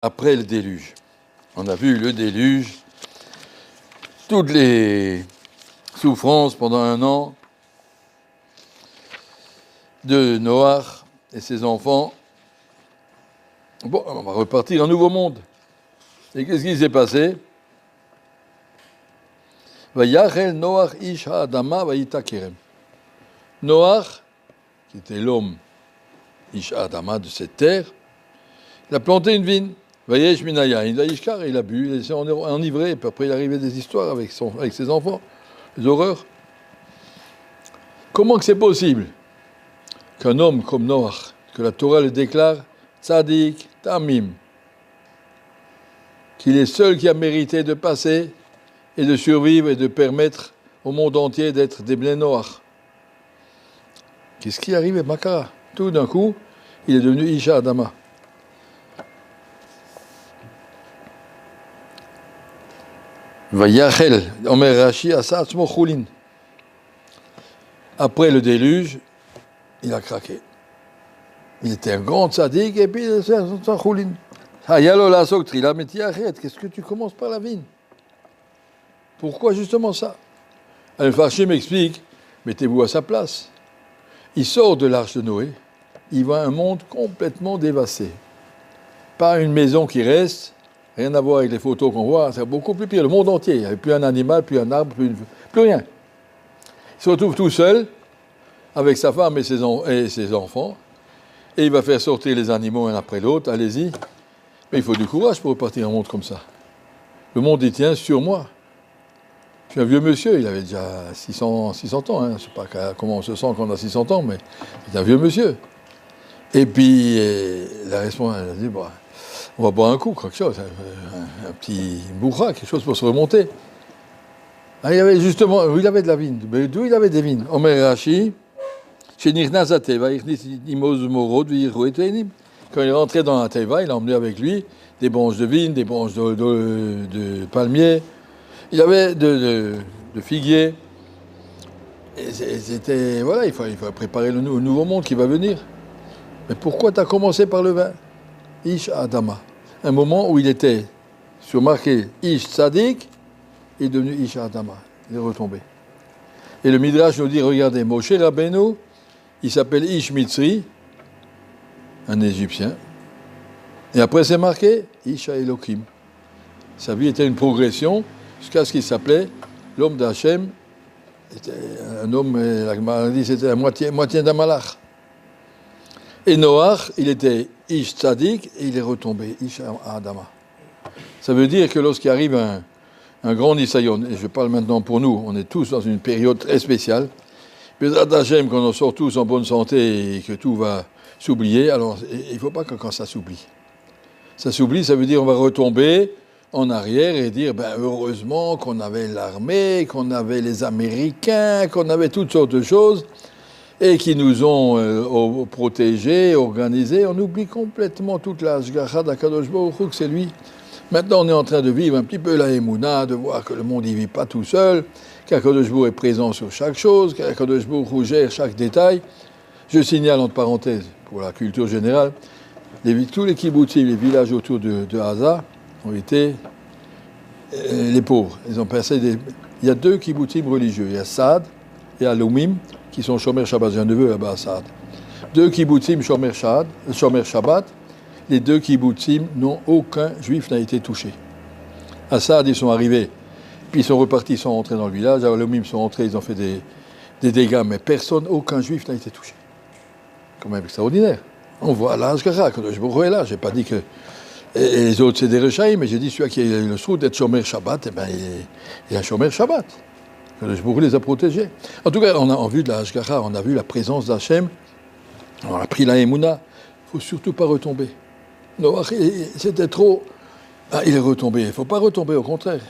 Après le déluge. On a vu le déluge, toutes les souffrances pendant 1 an de Noach et ses enfants. Bon, on va repartir un nouveau monde. Et qu'est-ce qui s'est passé? Vayachel Noach ish ha'adama vayita kerem. Noach, qui était l'homme ish ha'adama de cette terre, il a planté une vigne. Vayesh minayain, il a bu, il s'est enivré, et puis après il arrivait des histoires avec ses enfants, des horreurs. Comment que c'est possible qu'un homme comme Noach, que la Torah le déclare, tzadik, tamim, qu'il est seul qui a mérité de passer et de survivre et de permettre au monde entier d'être des Bnei Noach? Qu'est-ce qui arrive à Makara? Tout d'un coup, il est devenu Isha Adama. Vayachel, Omer Rashi, Asa Atzmo Choulin. Après le déluge, il a craqué. Il était un grand tzaddik et puis il a fait un choulin. Hayalo la soctrila, mais arrête, qu'est-ce que tu commences par la vigne? Pourquoi justement ça? Al-Farshi m'explique, mettez-vous à sa place. Il sort de l'arche de Noé, il voit un monde complètement dévasté. Pas une maison qui reste, rien à voir avec les photos qu'on voit, c'est beaucoup plus pire, le monde entier. Il n'y avait plus un animal, plus un arbre, plus rien. Il se retrouve tout seul, avec sa femme et ses enfants, et il va faire sortir les animaux un après l'autre, allez-y. Mais il faut du courage pour repartir un monde comme ça. Le monde, il tient sur moi. Je suis un vieux monsieur, il avait déjà 600 ans. Je ne sais pas comment on se sent quand on a 600 ans, mais il est un vieux monsieur. Et puis, la responsable, elle a dit, bah, on va boire un coup, quelque chose, un petit bourra, quelque chose pour se remonter. Ah, il avait justement, il avait de la vigne. Mais d'où il avait des vignes? Omer Rashi, chez Nirnaz Ateva, quand il est rentré dans la Teva, il a emmené avec lui des branches de vigne, des branches de palmiers. Il avait de figuiers. Et c'était, voilà, il faut préparer le nouveau monde qui va venir. Mais pourquoi tu as commencé par le vin? Ish Adama. Un moment où il était surmarqué Ish Tzadik, il est devenu Ish Adama. Il est retombé. Et le Midrash nous dit, regardez, Moshe Rabbeinu, il s'appelle Ish Mitzri, un Égyptien. Et après c'est marqué Ish Elohim. Sa vie était une progression jusqu'à ce qu'il s'appelait l'homme d'Hachem. C'était un homme, la Gemara dit, c'était la moitié d'un malach. Et Noach, il était Ish Tzadik et il est retombé, Ish Adama. Ça veut dire que lorsqu'il arrive un grand Nisayon, et je parle maintenant pour nous, on est tous dans une période très spéciale, Bezrat Hashem, quand on sort tous en bonne santé et que tout va s'oublier, alors il ne faut pas que quand ça s'oublie. Ça s'oublie, ça veut dire on va retomber en arrière et dire ben, heureusement qu'on avait l'armée, qu'on avait les Américains, qu'on avait toutes sortes de choses et qui nous ont protégés, organisés. On oublie complètement toute la Hashgacha d'Akadosh Baruch Hu, que c'est lui. Maintenant, on est en train de vivre un petit peu la Emouna, de voir que le monde n'y vit pas tout seul, qu'Akadosh Baruch Hu est présent sur chaque chose, qu'Akadosh Baruch Hu gère chaque détail. Je signale entre parenthèses, pour la culture générale, tous les kibbutzim, les villages autour de Haza, ont été les pauvres. Ils ont passé Il y a 2 kibbutzim religieux. Il y a Saad et Alumim, qui sont Shomer Shabbat. J'ai un neveu là-bas à Saad. 2 kibbutzim Shomer Shabbat. Les 2 kibbutzim, aucun juif n'a été touché. À Saad, ils sont arrivés, puis ils sont repartis, ils sont rentrés dans le village. À Alumim, ils sont rentrés, ils ont fait des dégâts, mais aucun juif n'a été touché. Quand même extraordinaire. On voit la Hashgacha, quand je me là, j'ai pas dit que. Et les autres, c'est des Rechaïm, mais j'ai dit celui qui a eu le sou d'être Shomer Shabbat, eh ben, il a Shomer Shabbat. Je les a protégés. En tout cas, on a en vue de la Hashgacha, on a vu la présence d'Hachem, on a pris la Emouna. Il ne faut surtout pas retomber. Noach, c'était trop. Ah, il est retombé. Il ne faut pas retomber, au contraire.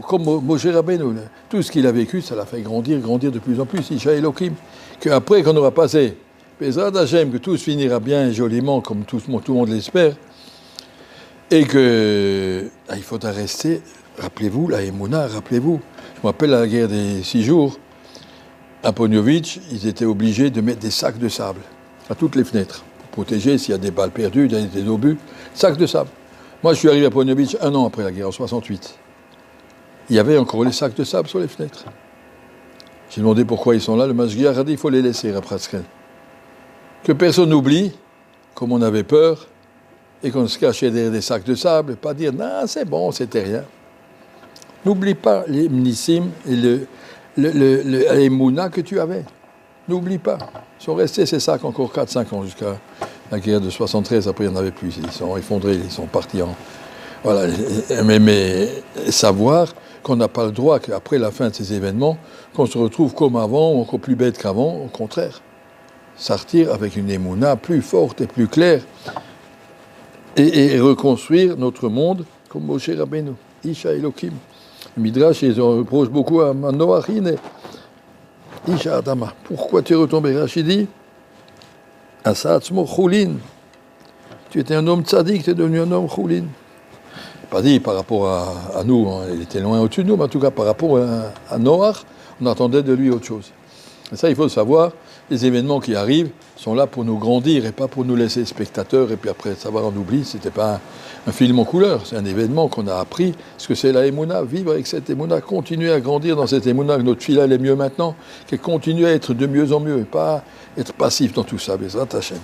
Comme Moshe Rabbeinu, tout ce qu'il a vécu, ça l'a fait grandir de plus en plus. Isha Elohim. Qu'après, qu'on aura passé, Bezrat Hashem, que tout se finira bien et joliment, comme tout le monde l'espère, et que il faudra rester, rappelez-vous, la Emouna, rappelez-vous. Je me rappelle à la guerre des 6 jours, à Poniovitch, ils étaient obligés de mettre des sacs de sable à toutes les fenêtres, pour protéger s'il y a des balles perdues, des obus, sacs de sable. Moi, je suis arrivé à Ponyovitch 1 an après la guerre, en 68. Il y avait encore les sacs de sable sur les fenêtres. J'ai demandé pourquoi ils sont là. Le Mashgiach a dit il faut les laisser à Pratskel. Que personne n'oublie, comme on avait peur, et qu'on se cachait derrière des sacs de sable, et pas dire non, c'est bon, c'était rien. N'oublie pas les mnissim et les mouna que tu avais. N'oublie pas. Ils sont restés ces sacs encore 4-5 ans jusqu'à la guerre de 73. Après, il n'y en avait plus. Ils sont effondrés, ils sont partis en. Voilà. Mais savoir qu'on n'a pas le droit qu'après la fin de ces événements, qu'on se retrouve comme avant, ou encore plus bête qu'avant, au contraire. Sortir avec une émouna plus forte et plus claire et reconstruire notre monde comme Moshe Rabbeinu, Isha Elohim. Le Midrash, ils en reprochent beaucoup à Noachine. Isha Adama, pourquoi tu es retombé? Rachid dit, Asatzmo Choulin. Tu étais un homme tzaddik, tu es devenu un homme Choulin. Pas dit par rapport à nous, hein, il était loin au-dessus de nous, mais en tout cas par rapport à Noach, on attendait de lui autre chose. Et ça, il faut le savoir, les événements qui arrivent sont là pour nous grandir et pas pour nous laisser spectateurs et puis après savoir on oublie, c'était pas un film en couleur, c'est un événement qu'on a appris, ce que c'est la Emouna, vivre avec cette Emouna, continuer à grandir dans cette Emouna, que notre fille elle est mieux maintenant, qu'elle continue à être de mieux en mieux et pas être passif dans tout ça, Bezrat Hashem.